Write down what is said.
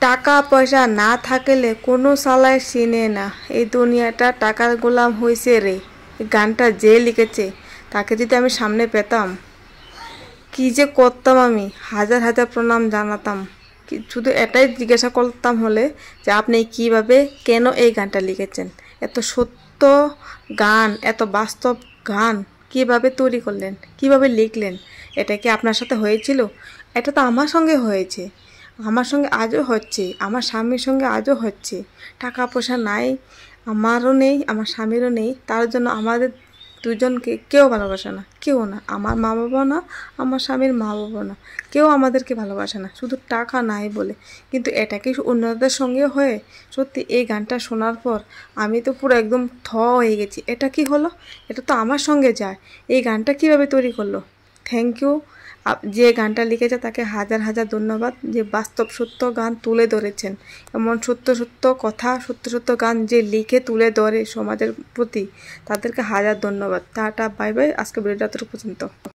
টাকা পয়সা না থাকলে কোনো সালায় চিনে না এই দুনিয়াটা টাকার গোলাম হয়েছে রে। এই গানটা যে লিখেছে তাকে যদি আমি সামনে পেতাম কি যে করতাম, আমি হাজার হাজার প্রণাম জানাতাম। শুধু এটাই জিজ্ঞাসা করতাম হলে যে আপনি কিভাবে কেন এই গানটা লিখেছেন, এত সত্য গান, এত বাস্তব গান কিভাবে তৈরি করলেন, কিভাবে লিখলেন, এটা কি আপনার সাথে হয়েছিল? এটা তো আমার সঙ্গে হয়েছে, আমার সঙ্গে আজও হচ্ছে, আমার স্বামীর সঙ্গে আজও হচ্ছে। টাকা পয়সা নাই, আমারও নেই, আমার স্বামীরও নেই, তার জন্য আমাদের দুজনকে কেউ ভালোবাসে না, কেউ না, আমার মা বাবা না, আমার স্বামীর মা বাবা না, কেউ আমাদেরকে ভালোবাসে না, শুধু টাকা নাই বলে। কিন্তু এটা কি অন্যদের সঙ্গে হয়ে? সত্যি এই গানটা শোনার পর আমি তো পুরো একদম হয়ে গেছি। এটা কি হলো? এটা তো আমার সঙ্গে যায়। এই গানটা কিভাবে তৈরি করলো? Thank you. যে গানটা লিখেছে তাকে হাজার হাজার ধন্যবাদ, যে বাস্তব সত্য গান তুলে ধরেছেন। এমন সত্য সত্য কথা, সত্য সত্য গান যে লিখে তুলে ধরে সমাজের প্রতি, তাদেরকে হাজার ধন্যবাদ। Tata, bye bye. আজকে ভিডিওটা এতটুকু পর্যন্ত।